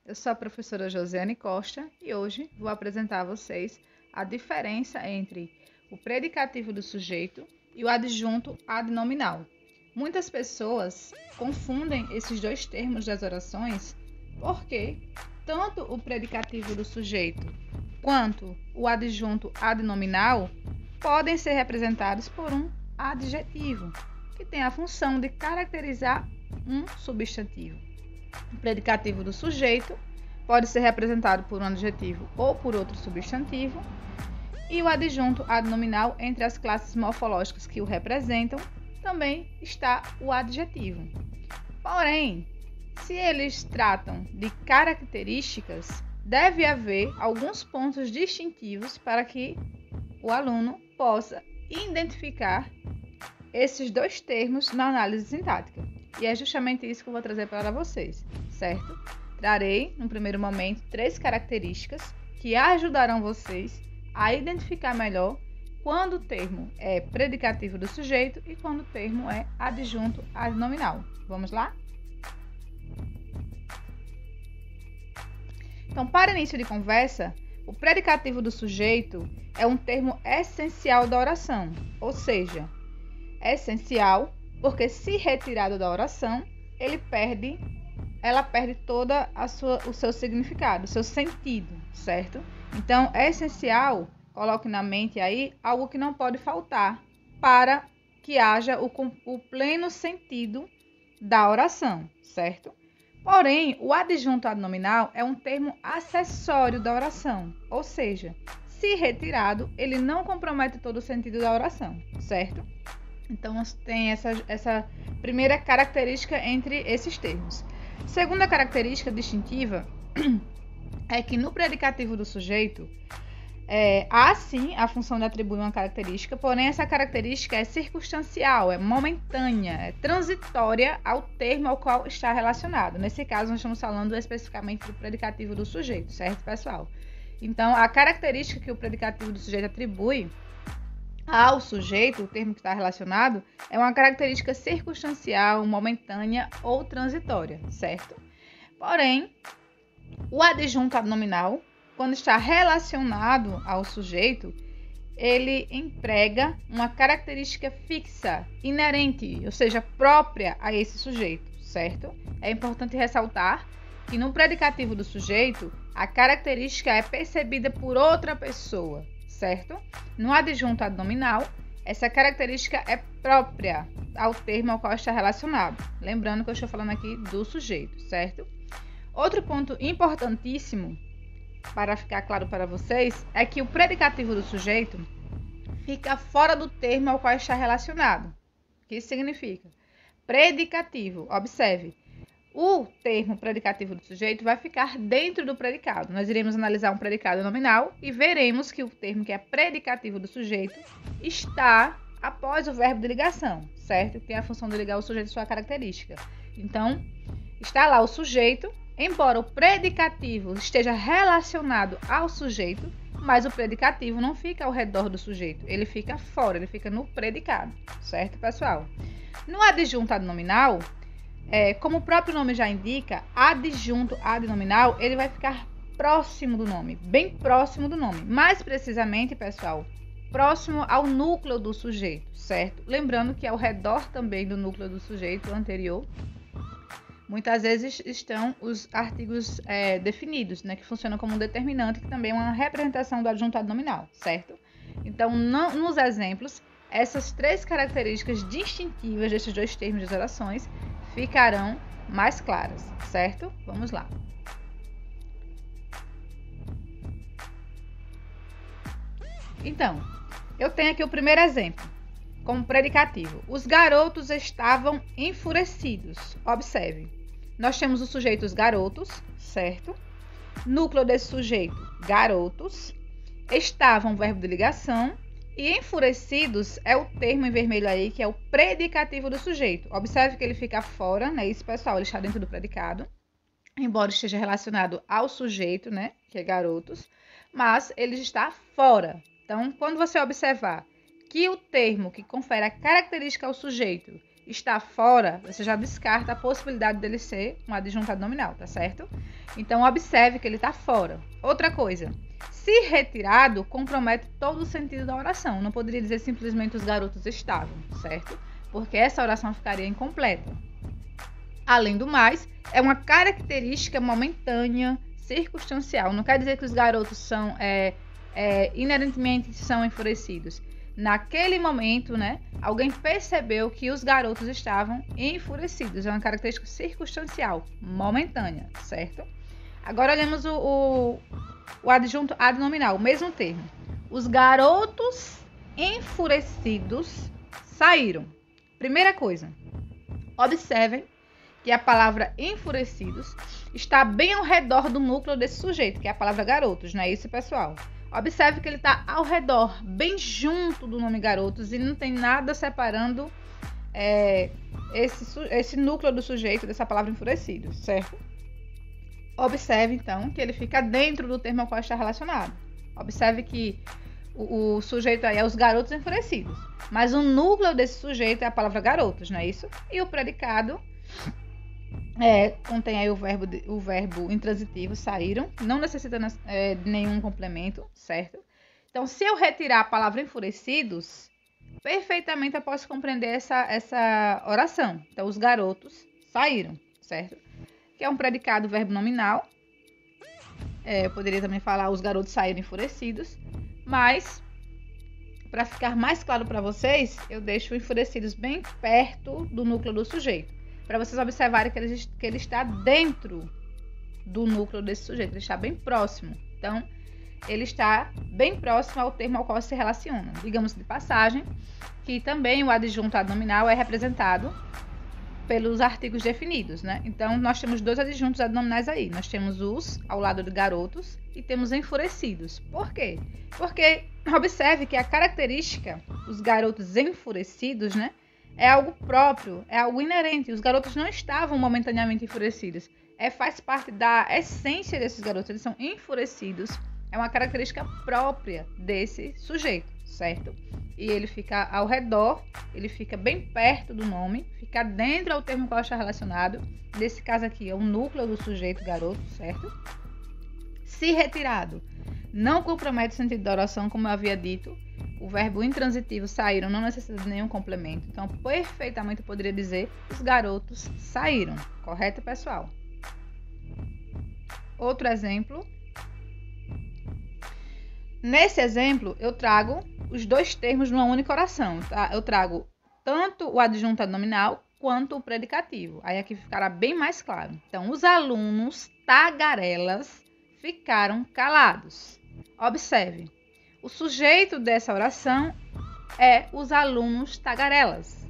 Eu sou a professora Josiane Costa e hoje vou apresentar a vocês a diferença entre o predicativo do sujeito e o adjunto adnominal. Muitas pessoas confundem esses dois termos das orações porque tanto o predicativo do sujeito quanto o adjunto adnominal podem ser representados por um adjetivo, que tem a função de caracterizar um substantivo. O predicativo do sujeito pode ser representado por um adjetivo ou por outro substantivo, e o adjunto adnominal, entre as classes morfológicas que o representam, também está o adjetivo. Porém, se eles tratam de características, deve haver alguns pontos distintivos para que o aluno possa identificar esses dois termos na análise sintática. E é justamente isso que eu vou trazer para vocês, certo? Trarei, no primeiro momento, 3 características que ajudarão vocês a identificar melhor quando o termo é predicativo do sujeito e quando o termo é adjunto adnominal. Vamos lá? Então, para início de conversa, o predicativo do sujeito é um termo essencial da oração, ou seja, é essencial porque, se retirado da oração, ela perde todo o seu significado, o seu sentido, certo? Então, é essencial, coloque na mente aí, algo que não pode faltar para que haja o pleno sentido da oração, certo? Porém, o adjunto adnominal é um termo acessório da oração, ou seja, se retirado, ele não compromete todo o sentido da oração, certo? Então, tem essa primeira característica entre esses termos. Segunda característica distintiva é que no predicativo do sujeito, há sim a função de atribuir uma característica, porém essa característica é circunstancial, é momentânea, é transitória ao termo ao qual está relacionado. Nesse caso, nós estamos falando especificamente do predicativo do sujeito, certo, pessoal? Então, a característica que o predicativo do sujeito atribui ao sujeito, o termo que está relacionado, é uma característica circunstancial, momentânea ou transitória, certo? Porém, o adjunto adnominal, quando está relacionado ao sujeito, ele emprega uma característica fixa, inerente, ou seja, própria a esse sujeito, certo? É importante ressaltar que no predicativo do sujeito, a característica é percebida por outra pessoa, certo? No adjunto adnominal, essa característica é própria ao termo ao qual está relacionado. Lembrando que eu estou falando aqui do sujeito, certo? Outro ponto importantíssimo para ficar claro para vocês é que o predicativo do sujeito fica fora do termo ao qual está relacionado. O que isso significa? Predicativo, observe. O termo predicativo do sujeito vai ficar dentro do predicado. Nós iremos analisar um predicado nominal e veremos que o termo que é predicativo do sujeito está após o verbo de ligação, certo? Que tem a função de ligar o sujeito à sua característica. Então, está lá o sujeito, embora o predicativo esteja relacionado ao sujeito, mas o predicativo não fica ao redor do sujeito, ele fica fora, ele fica no predicado, certo, pessoal? No adjunto adnominal, como o próprio nome já indica, adjunto adnominal, ele vai ficar próximo do nome, bem próximo do nome. Mais precisamente, pessoal, próximo ao núcleo do sujeito, certo? Lembrando que ao redor também do núcleo do sujeito anterior, muitas vezes estão os artigos definidos, né, que funcionam como um determinante, que também é uma representação do adjunto adnominal, certo? Então, nos exemplos, essas 3 características distintivas desses dois termos de orações ficarão mais claras, certo? Vamos lá. Então, eu tenho aqui o primeiro exemplo, como predicativo. Os garotos estavam enfurecidos. Observe, nós temos os sujeitos garotos, certo? Núcleo desse sujeito, garotos. Estavam, verbo de ligação. E enfurecidos é o termo em vermelho aí, que é o predicativo do sujeito. Observe que ele fica fora, né? Isso, pessoal, ele está dentro do predicado, embora esteja relacionado ao sujeito, né? Que é garotos, mas ele está fora. Então, quando você observar que o termo que confere a característica ao sujeito está fora, você já descarta a possibilidade dele ser um adjunto adnominal, tá certo? Então, observe que ele está fora. Outra coisa, se retirado, compromete todo o sentido da oração. Não poderia dizer simplesmente os garotos estavam, certo? Porque essa oração ficaria incompleta. Além do mais, é uma característica momentânea, circunstancial. Não quer dizer que os garotos são inerentemente são enfurecidos. Naquele momento, né, alguém percebeu que os garotos estavam enfurecidos. É uma característica circunstancial, momentânea, certo? Agora olhamos o adjunto adnominal, o mesmo termo. Os garotos enfurecidos saíram. Primeira coisa, observem que a palavra enfurecidos está bem ao redor do núcleo desse sujeito, que é a palavra garotos, não é isso, pessoal? Observe que ele está ao redor, bem junto do nome garotos, e não tem nada separando esse núcleo do sujeito dessa palavra enfurecido, certo? Observe, então, que ele fica dentro do termo ao qual está relacionado. Observe que o sujeito aí é os garotos enfurecidos, mas o núcleo desse sujeito é a palavra garotos, não é isso? E o predicado contém aí o verbo intransitivo, saíram, não necessita de nenhum complemento, certo? Então, se eu retirar a palavra enfurecidos, perfeitamente eu posso compreender essa oração. Então, os garotos saíram, certo? Que é um predicado verbo nominal. Eu poderia também falar os garotos saíram enfurecidos, mas para ficar mais claro para vocês, eu deixo enfurecidos bem perto do núcleo do sujeito, para vocês observarem que ele está dentro do núcleo desse sujeito, ele está bem próximo. Então, ele está bem próximo ao termo ao qual se relaciona. Digamos de passagem que também o adjunto adnominal é representado pelos artigos definidos, né? Então, nós temos dois adjuntos adnominais aí. Nós temos os ao lado de garotos e temos enfurecidos. Por quê? Porque observe que a característica, os garotos enfurecidos, né? É algo próprio, é algo inerente. Os garotos não estavam momentaneamente enfurecidos. Faz parte da essência desses garotos. Eles são enfurecidos. É uma característica própria desse sujeito, certo? E ele fica ao redor, ele fica bem perto do nome, fica dentro ao termo qual está relacionado. Nesse caso aqui é o núcleo do sujeito garoto, certo? Se retirado, não compromete o sentido da oração, como eu havia dito. O verbo intransitivo saíram não necessita de nenhum complemento. Então, perfeitamente eu poderia dizer os garotos saíram. Correto, pessoal? Outro exemplo. Nesse exemplo, eu trago os dois termos numa única oração. Tá? Eu trago tanto o adjunto adnominal quanto o predicativo. Aí aqui ficará bem mais claro. Então, os alunos tagarelas ficaram calados. Observe. O sujeito dessa oração é os alunos tagarelas.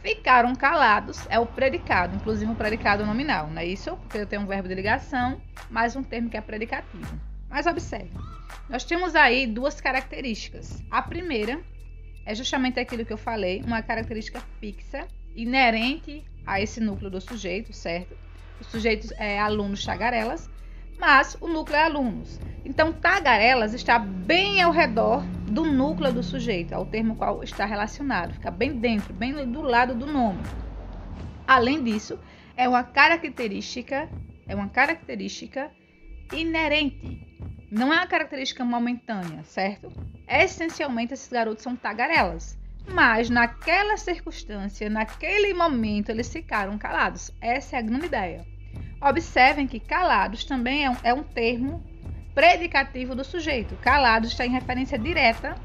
Ficaram calados é o predicado, inclusive o predicado nominal, não é isso? Porque eu tenho um verbo de ligação, mais um termo que é predicativo. Mas observe, nós temos aí duas características. A primeira é justamente aquilo que eu falei, uma característica fixa, inerente a esse núcleo do sujeito, certo? O sujeito é alunos tagarelas, mas o núcleo é alunos. Então, tagarelas está bem ao redor do núcleo do sujeito, é o termo qual está relacionado, fica bem dentro, bem do lado do nome. Além disso, é uma característica inerente, não é uma característica momentânea, certo? Essencialmente, esses garotos são tagarelas, mas naquela circunstância, naquele momento, eles ficaram calados. Essa é a grande ideia. Observem que calados também é um termo predicativo do sujeito. Calados está em referência direta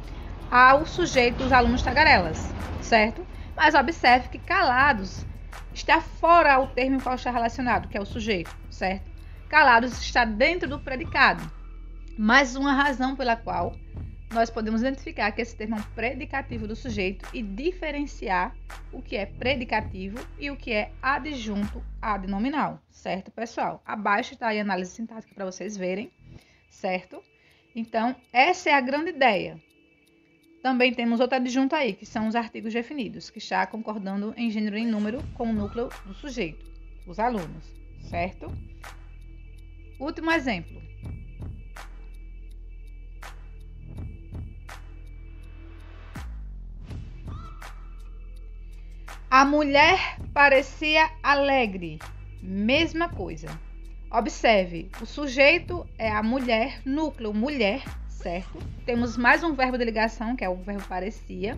ao sujeito dos alunos tagarelas, certo? Mas observe que calados está fora ao termo em qual está relacionado, que é o sujeito, certo? Calados está dentro do predicado. Mais uma razão pela qual nós podemos identificar que esse termo é um predicativo do sujeito e diferenciar o que é predicativo e o que é adjunto adnominal, certo, pessoal? Abaixo está aí a análise sintática para vocês verem, certo? Então, essa é a grande ideia. Também temos outro adjunto aí, que são os artigos definidos, que está concordando em gênero e em número com o núcleo do sujeito, os alunos, certo? Último exemplo. A mulher parecia alegre. Mesma coisa. Observe, o sujeito é a mulher, núcleo mulher, certo? Temos mais um verbo de ligação, que é o verbo parecia.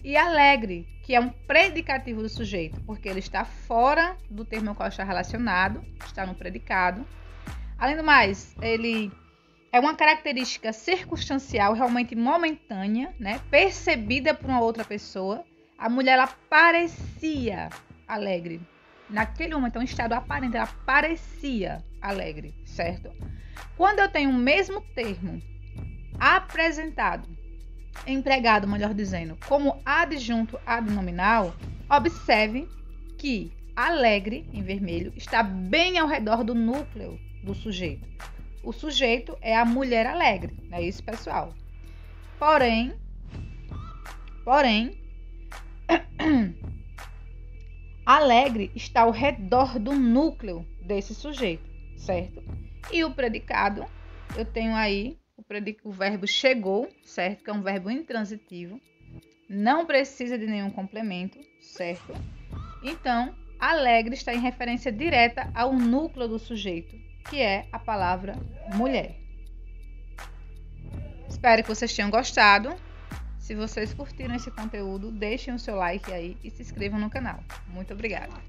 E alegre, que é um predicativo do sujeito, porque ele está fora do termo ao qual está relacionado, está no predicado. Além do mais, ele é uma característica circunstancial, realmente momentânea, né? Percebida por uma outra pessoa. A mulher, ela parecia alegre. Naquele momento, é um estado aparente, ela parecia alegre, certo? Quando eu tenho o mesmo termo apresentado, empregado, melhor dizendo, como adjunto adnominal, observe que alegre, em vermelho, está bem ao redor do núcleo do sujeito. O sujeito é a mulher alegre, não é isso, pessoal? Porém, alegre está ao redor do núcleo desse sujeito, certo? E o predicado, eu tenho aí o verbo chegou, certo? Que é um verbo intransitivo, não precisa de nenhum complemento, certo? Então, alegre está em referência direta ao núcleo do sujeito, que é a palavra mulher. Espero que vocês tenham gostado. Se vocês curtiram esse conteúdo, deixem o seu like aí e se inscrevam no canal. Muito obrigada!